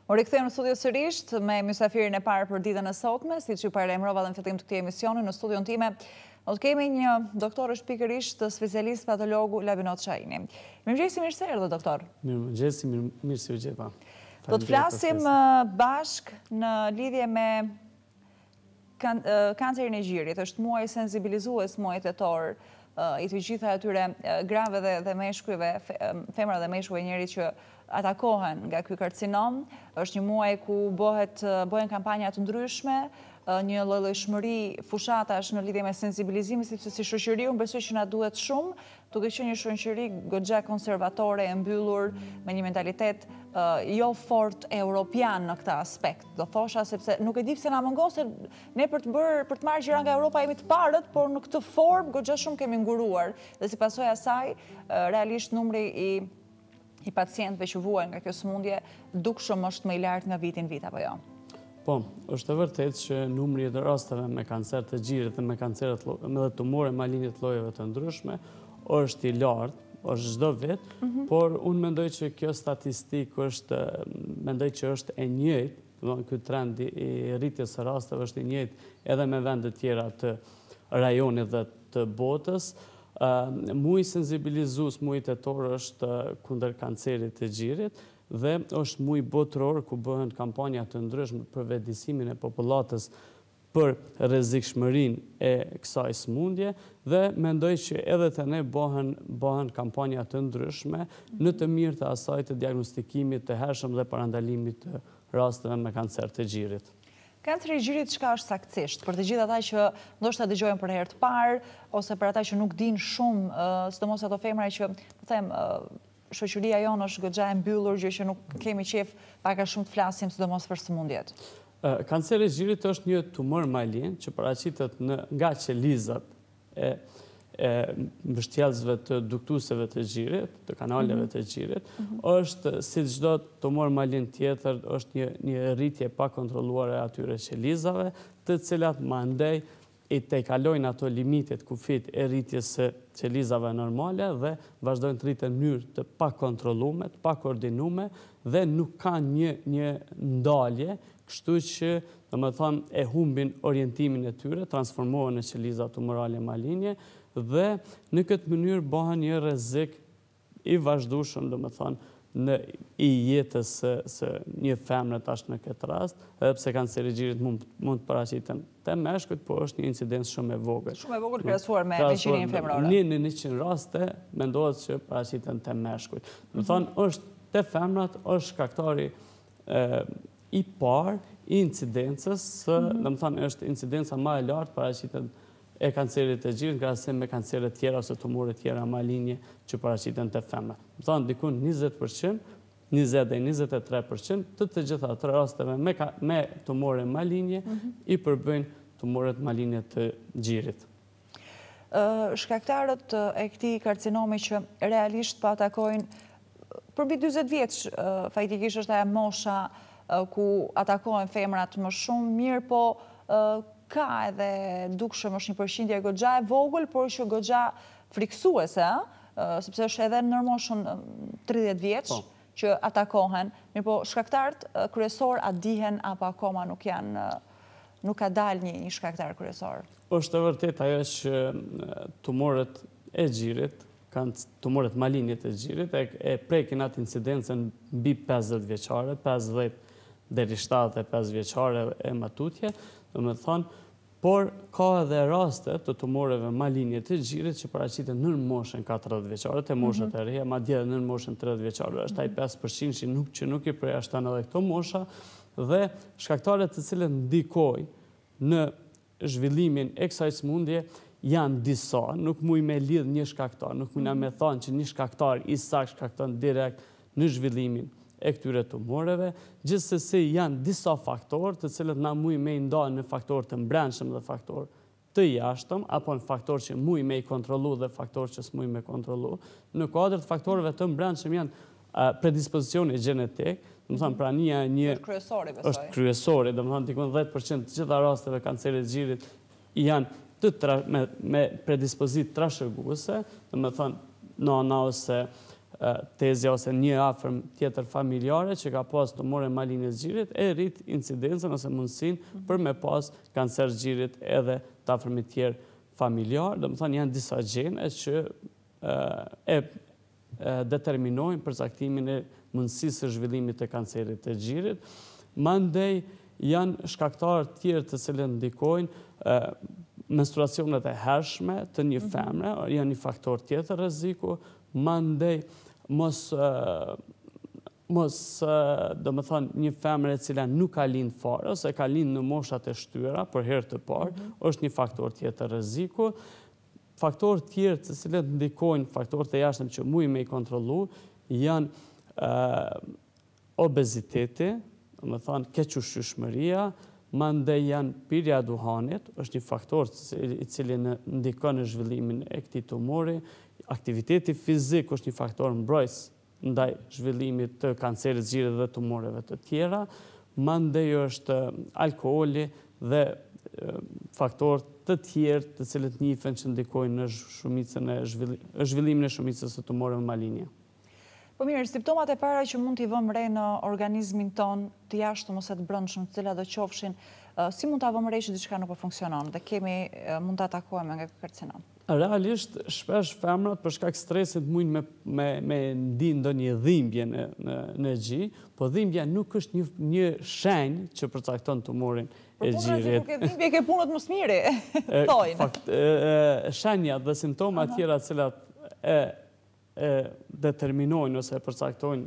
U riktheu në studio sërish me mysafirin e parë për ditën e sotme, siç ju paralajmërova në fillim të këtij emisioni. Në studion time do të kemi një doktor është pikërisht specialist patologu Labinot Shaini. Mirëmëngjes, mirë se erdhët, doktor. Mirëmëngjes, mirë se u gjeta. Do të flasim bashk në lidhje me kancerin e gjirit. Është muaj sensibilizues, muaj tetor, i të gjitha atyre grave dhe meshkujve, femra dhe meshkujve njerit që atakohen nga ky karcinom. Është një muaj ku bëhen kampanja të ndryshme, një llojshmëri fushatash në lidhje me sensibilizimin, sepse si shoqëri unë besoj që na duhet shumë, duke qenë një shoqëri goxha konservatore e mbyllur me një mentalitet jo fort europian në këtë aspekt. Do thosha sepse nuk e di pse na mungon se ne për të marrë gjëra nga Europa jemi të parët, por në këtë formë goxha shumë kemi nguruar dhe si pasojë asaj realisht numri i pacientëve që vuajnë nga kjo sëmundje dukshëm është më i lartë nga vit apo jo? Po, është e vërtetë që numri i rasteve me kancer të gjirit dhe me kanceret dhe tumore malinje të llojeve të ndryshme është i lartë, është çdo vit, por unë mendoj që kjo statistikë është e njëjtë, domethënë ky trend i rritjes së rasteve është i njëjtë edhe me vende tjera të rajonit dhe të botës. Muaj sensibilizues, muaj tetor është kundër kancerit të gjirit dhe është muaj botëror ku bëhen kampanja të ndryshme për vetëdijsimin e popullatës për rrezikshmërinë e kësaj sëmundje dhe mendoj që edhe te ne bëhen kampanja të ndryshme në të mirë të asaj të diagnostikimit të hershëm dhe parandalimit të rasteve me kancer të gjirit. Kanceri i gjirit çka është saktësisht? Për të gjithë ata që ndoshta dëgjojnë për herë të parë ose për ata që nuk dinë shumë, sidomos ato femra që, po them, shoqëria jonë është goxha e mbyllur, gjë që nuk kemi qejf pak a shumë të flasim sidomos për sëmundjet. Kanceri i gjirit është një tumor malin që paraqitet nga qelizat e mbështjellësve të duktuseve të gjirit, të kanaleve të gjirit. Është si çdo tumor malin tjetër, është një rritje pa kontrolluar e atyre qelizave, të cilat mandej i tejkalojnë ato limitet kufit e rritjes së qelizave normale dhe vazhdojnë të rriten në mënyrë të pa kontrolluar, të pa koordinuar dhe nuk kanë një ndalje, kështu që domethënë e humbin orientimin e tyre, transformohen në qeliza tumorale malinje dhe në këtë mënyrë bëhen një rrezik i vazhdueshëm domethënë i jetës së një femre tash në këtë rast, edhe pse kanceri i gjirit mund të paraqiten te meshkujt, por është një incidencë shumë e vogël. Shumë e vogël krahasuar me qenien femrore. Në 100 raste mendohet që paraqiten te meshkujt. Domethënë është te femrat është shkaktari i parë i incidencës, domethënë është incidenca më e lartë paraqitet e kancerit të gjirit krahasim me kanceret tjera ose tumore tjera malinje që paraqiten te femrat. Domethënë diku 20%, 20 deri 23% të gjitha ato rasteve me tumore malinje i përbëjnë tumoret malinje të gjirit. Shkaktarët e këtij karcinomi që realisht po atakojnë për mbi 40 vjeç, faktikisht është ajo mosha ku atakohen femrat më shumë, mirë po ka edhe dukshëm është një përqindje goxha e vogël, por që goxha friksuese, sepse është edhe në moshën 30 vjeç që atakohen, mirë po shkaktarët kryesor a dihen apo akoma nuk ka dalë një shkaktar kryesor? Është e vërtetë ajo që tumoret e gjirit, tumoret malinje të gjirit, e prekin atë incidencën mbi 50 vjeçare, 50 deri 75 vjeçare e matutje, domethënë, por ka edhe raste të tumoreve malinje të gjirit që paraqiten në moshën 40 vjeçare, te moshat e reja, madje edhe në moshën 30 vjeçare. Është ai 5% që nuk i përjashton edhe këto mosha dhe shkaktarët të cilët ndikojnë në zhvillimin e kësaj sëmundje janë disa, nuk muj me lidh një shkaktar, nuk mujna me thonë që një shkaktar i saktë shkakton direkt në zhvillimin e këtyre tumoreve, gjithsesi janë disa faktorë të cilët na muj me i ndalë në faktorë të mbrendshëm dhe faktorë të jashtëm, apo në faktorë që muj me i kontrollu dhe faktorë që s'muj me kontrollu. Në kuadër të faktorëve të mbrendshëm janë predispozicioni gjenetik, domethënë prania është kryesore, domethënë dikon 10% të gjitha rasteve kancerit të gjirit janë me predispozit trashëguese, domethënë nana ose tezja ose një afërm tjetër familjare që ka pas tumore maline të xhirit e rrit incidencën ose mundësinë për me pas kancer xhirit edhe të afërmit tjerë familjar. Domethënë janë disa gjene që e determinojnë përcaktimin e mundësisë së zhvillimit të kancerit të xhirit. Mandej janë shkaktarë tjerë të cilët ndikojnë menstruacionet e hershme të një femre, janë një faktor tjetër rreziku. Mandej mos do më thonë një femre e cila nuk ka lind fare ose ka lind në moshat e shtyra për herë të parë, është një faktor tjetër rreziku. Faktorë tjerë të cilët ndikojnë, faktorë të jashtëm që mujmë i kontrollu, janë obeziteti, do më thonë kequshqyeshmëria, mandej janë pirja e duhanit, është një faktor i cili ndikon në zhvillimin e këtij tumori. Aktiviteti fizik është një faktor mbrojtës ndaj zhvillimit të kancerit të xhirit dhe tumoreve të tjera. Mandej është alkooli dhe faktorë të tjerë të cilët njihen që ndikojnë në zhvillimin e shumicës së tumoreve maline. Po mirë, simptomat e para që mund t'i vëmë re në organizmin ton të jashtëm ose të brendshëm, të cilat do qofshin, si mund t'a vëmë re që diçka nuk po funksionon dhe mund t'a atakohemi nga ky karcinom? Realisht, shpesh femrat për shkak stresit mujnë me ndi ndonjë dhimbje në xhi, po dhimbja nuk është një shenjë që përcakton tumorin e xhirit. Por dhimbje ke punët më smiri, thojnë. Shenjat dhe simptomat tjera cilat determinojnë ose përcaktojnë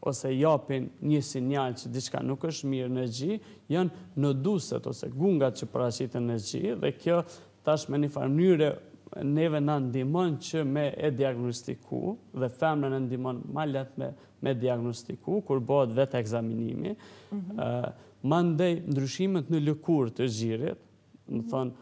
ose japin një sinjal që diçka nuk është mirë në xhi, janë noduset ose gungat që paraqiten në xhi, dhe kjo tash me një farë mënyrë neve na ndihmon që me e diagnostiku dhe femrën e ndihmon ma lehtë me diagnostiku kur bëhet vetë ekzaminimi. Mandej ndryshimet në lëkurë të xhirit, do thonë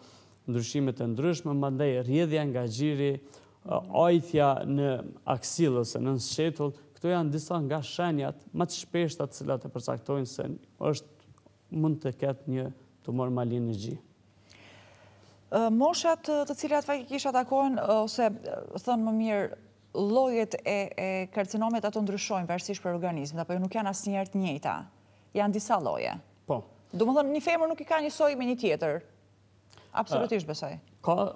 ndryshimet e ndryshme, mandej rrjedhja nga xhiri, ajtja në aksill ose në sqetull, këto janë disa nga shenjat më të shpeshta të cilat e përcaktojnë se mund të ketë një tumor malin në xhi. Moshat të cilat faktikisht atakohen, ose thënë më mirë, llojet e karcinomit ato ndryshojnë varësisht për organizmin, apo nuk janë asnjëherë të njëjta. Janë disa lloje. Po. Domethënë një femër nuk i ka njësoj me një tjetër. Absolutisht besoj. Ka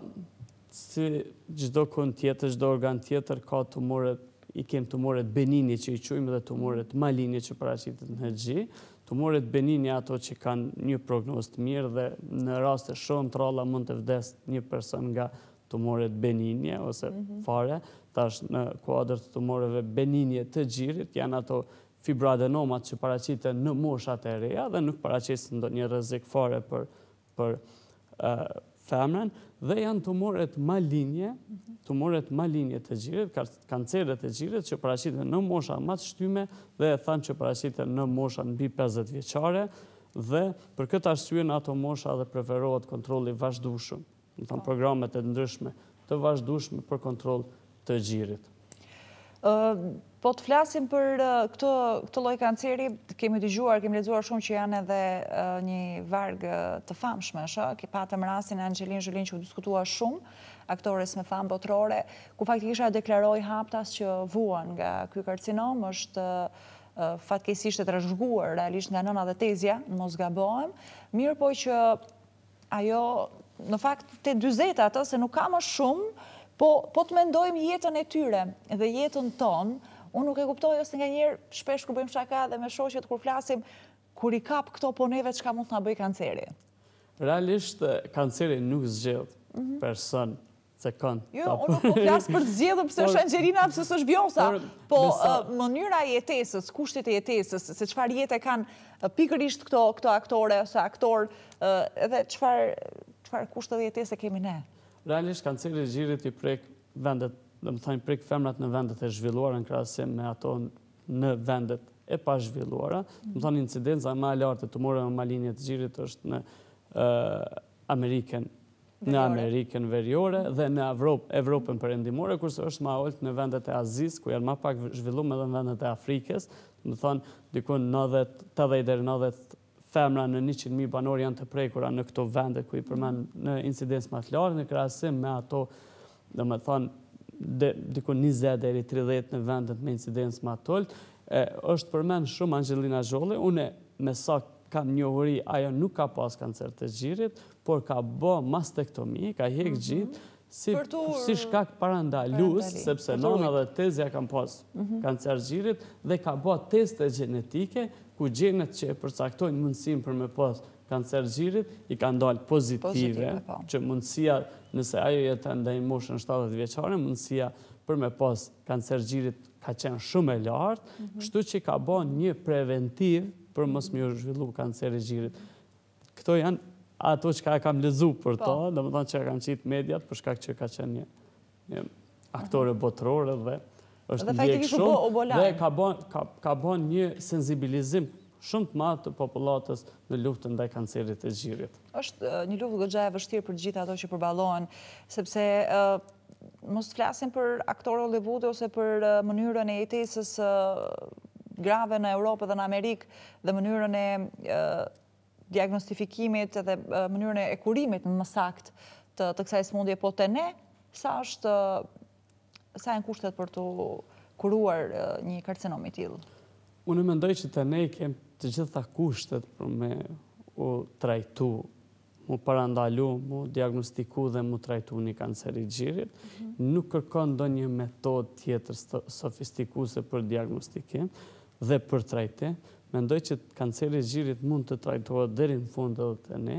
si çdo kënd tjetër, çdo organ tjetër ka tumoret, i kemë tumoret benini që i quajmë dhe tumoret maligni që paraqiten në xhi. Tumoret benini ato që kanë një prognozë të mirë dhe në raste shumë të ralla mund të vdes një person nga tumoret benini ose fare. Tash në kuadër të tumoreve benini të xhirit janë ato fibroadenomat që paraqiten në moshat e reja dhe nuk paraqisin ndonjë rrezik fare për femrën, dhe janë tumoret maligni të xhirit, kanceret e xhirit që paraqiten në mosha më të shtyme dhe e thanë që paraqiten në mosha mbi 50 vjeçare, dhe për këtë arsye në ato mosha dhe preferohet kontrolli vazhdueshëm, do të thonë programet e ndryshme të vazhdueshme për kontroll të xhirit. Po të flasim për këtë lloj kanceri, kemi dëgjuar, kemi lexuar shumë që janë edhe një varg të famshme, patëm rastin e Angelina Jolie që u diskutua shumë, aktores me famë botërore, ku faktikisht ajo deklaroi haptas që vuan nga ky karcinom, është fatkeqësisht e trashëguar realisht nga nëna dhe tezja, mos gabohem, mirë po që ajo në fakt te 40 atë se nuk ka më shumë, po të mendojmë jetën e tyre dhe jetën tonë, unë nuk e kuptoj ose nganjëherë shpesh kur bëjmë shaka dhe me shoqet kur flasim, kur i kap këto po neve çka mund të na bëj kanceri. Realisht kanceri nuk zgjedh person se kanë. Jo, unë nuk po flas për të zgjedhur pse është Angelina, pse s'është Bjonsa, po mënyra e jetesës, kushtet e jetesës, se çfarë jete kanë pikërisht këto aktore ose aktor, edhe çfarë kushte e jetese kemi ne. Realisht kanceri i xhirit i prek vendet, do të thënë prek femrat në vendet e zhvilluara në krahasim me ato në vendet e pa zhvilluara. Do të thonë incidenca më e lartë e tumoreve maligne të xhirit është në Amerikën Veriore dhe në Evropën Perëndimore, kurse është më ulët në vendet e Azisë, ku janë më pak zhvilluar, edhe në vendet e Afrikës. Do të thonë dikun 80 deri 90 femra në 100.000 banor janë të prekura në këto vende ku i përmend në incidencë më të lartë në krahasim me ato, domethënë diku 20 deri 30 në vendet me incidencë më atolt. Është përmend shumë Angelina Jolie, une me sa kam njohuri, ajo nuk ka pas kancer të gjirit, por ka bë mastektomi, ka hek gjithë, si shkak parandalus, sepse nona dhe tezja kam pas kancer gjirit, dhe ka bë teste gjenetike, ku gjenet që e përcaktojnë mundësin për me pas kancer gjirit, i ka ndalë pozitive, që mundësia, nëse ajo jetë ndaj moshën 70 vjeçare, mundësia për me pas kancer gjirit ka qenë shumë e lartë, kështu që ka bë një preventiv për mos më zhvillu kanceri gjirit. Këto janë ato që e kam lexu për to, domethënë që e kanë qitë mediat, për shkak që ka qenë një aktore botërore dhe është ndjek shumë, dhe ka bën një sensibilizim shumë të madh të popullatës në luftën ndaj kancerit të gjirit. Është një luftë goxha e vështirë për gjithë ato që përballohen, sepse mos të flasim për aktorë Hollywood ose për mënyrën e jetesës grave në Europë dhe në Amerikë dhe mënyrën e diagnostifikimit dhe mënyrën e kurimit në më saktë të kësaj sëmundje, po të ne, sa janë kushtet për të kuruar një karcinom i tillë? Unë mendoj që të ne kem të gjitha kushtet për me u trajtu, mu parandalu, mu diagnostiku dhe mu trajtu një kancer i gjirit. Nuk kërkon ndonjë metodë tjetër sofistikuese për diagnostikim dhe për trajtim. Mendoj që kanceri i gjirit mund të trajtohet deri në fund edhe te ne,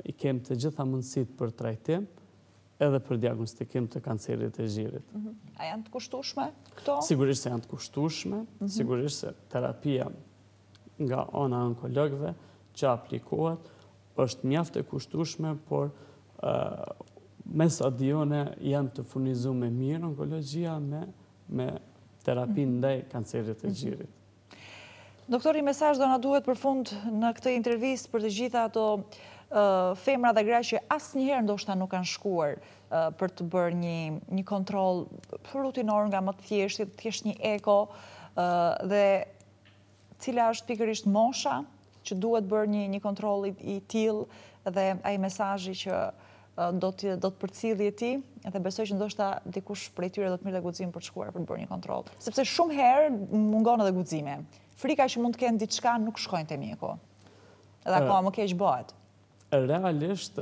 i kem të gjitha mundësitë për trajtim edhe për diagnostikim të kancerit e gjirit. A janë të kushtueshme këto? Sigurisht se janë të kushtueshme, sigurisht se terapia nga ana e onkologëve që aplikohet është mjaft e kushtueshme, por me sa dione janë të furnizuar mirë onkologjia me terapi ndaj kancerit e gjirit. Doktori, mesazh do na duhet për fund në këtë intervistë për të gjitha ato femra dhe gra që asnjëherë ndoshta nuk kanë shkuar për të bërë një kontroll rutinor nga më të thjeshtë, thjesht një eko, dhe cila është pikërisht mosha që duhet bërë një kontroll i tillë dhe ai mesazhi që do të përcjellë ti, dhe besoj që ndoshta dikush prej tyre do të mirë dhe guxim për të shkuar për të bërë një kontroll. Sepse shumë herë mungon edhe guximi. Frika që mund të kenë diçka nuk shkojnë te mjeku. Edhe akoma më keq bëhet. Realisht,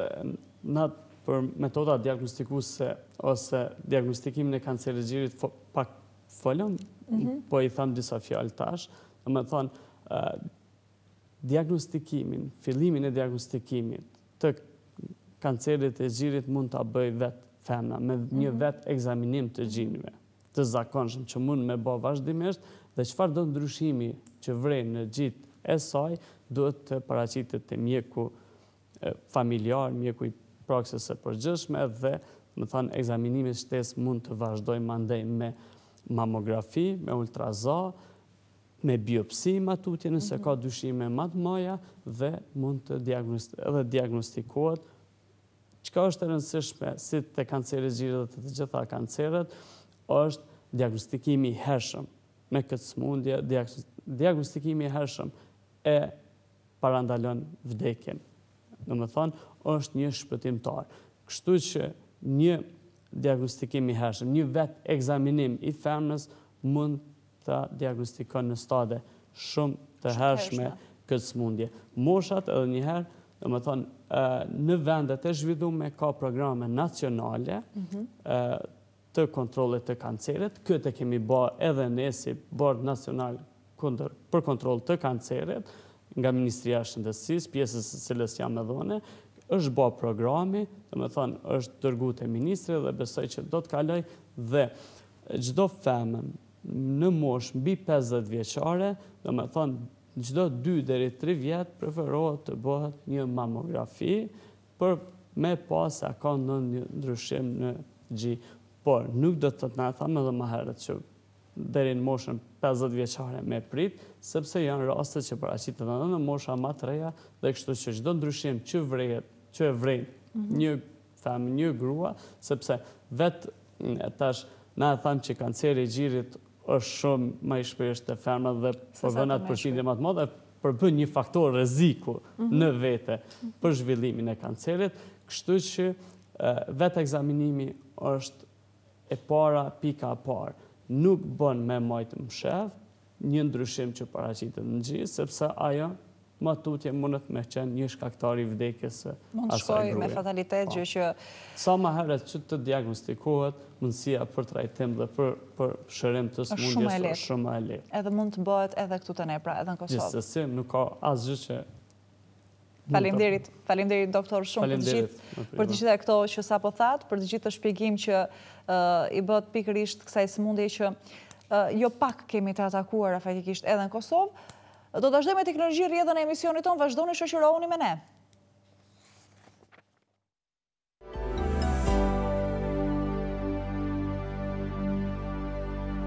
për metoda diagnostikuese ose diagnostikimin e kancerit të gjirit pak folëm, po i tham disa fjalë tash, domethënë diagnostikimin, fillimin e diagnostikimit të kancerit e gjirit mund ta bëj vetë femna me një vetë ekzaminim të gjinëve të zakonshëm që mund me bë vazhdimisht, dhe çfarë do ndryshimi që vren në gjit e saj duhet të paraqitet te mjeku familjar, mjeku i praksës së përgjithshme, dhe më thënë ekzaminimi i shtesë mund të vazhdojë mandej me mamografi, me ultraza, me biopsi matutje nëse ka dyshime më të mëdha, dhe mund të diagnostikohet. Çka është e rëndësishme si te kanceri i gjirit dhe të gjitha kanceret, është diagnostikimi i hershëm me këtë sëmundje. Diagnostikimi i hershëm e parandalon vdekjen. Domethënë, është një shpëtimtar. Kështu që një diagnostikim i hershëm, një vetë ekzaminim i femnës mund ta diagnostikon në stade shumë të hershme këtë sëmundje. Moshat edhe njëherë, domethënë, në vendet e zhvilluara ka programe nacionale të kontrollit të kancerit. Këtë kemi bërë edhe ne si Bord Nacional për kontroll të kancerit nga Ministria e Shëndetësisë, pjesës së cilës jam edhe unë. Është bërë programi, domethënë është dërguar te ministri dhe besoj që do të kaloj, dhe çdo femën në moshë mbi 50 vjeçare, domethënë çdo 2 deri 3 vjet preferohet të bëhet një mamografi për me pas a ka ndonjë ndryshim në gjë. Por nuk do të na thamë edhe më herët që deri në moshën 50 vjeçare me prit, sepse janë raste që paraqiten edhe në mosha më të reja, dhe kështu që çdo ndryshim që e vren një femër, një grua, sepse vetë tash na thamë që kanceri i gjirit është shumë më i shpeshtë te femrat dhe përbën atë përqindje më të madhe, përbën një faktor rreziku në vete për zhvillimin e kancerit, kështu që vetë egzaminimi është e para, pika e parë. Nuk bën me majtë më shef, një ndryshim që paraqitet në gjithë, sepse ajo më tutje mundet me qenë një shkaktari i vdekjes së asaj gruaje. Mund të shkojë me fatalitet, gjë që... Sa më herët që të diagnostikohet, mundësia për trajtim dhe për shërim të smundjes është shumë e lehtë. Edhe mund të bëhet edhe këtu të ne, pra edhe në Kosovë. Gjithsesi, nuk ka asgjë që... Faleminderit doktor shumë për të gjitha këto që sapo thatë, për të gjithë të shpjegim që i bët pikërisht kësaj sëmundje që jo pak kemi të atakuar faktikisht edhe në Kosovë. Do të vazhdojmë me teknologji rrjedhën e emisionit tonë, vazhdoni shoqërohuni me ne.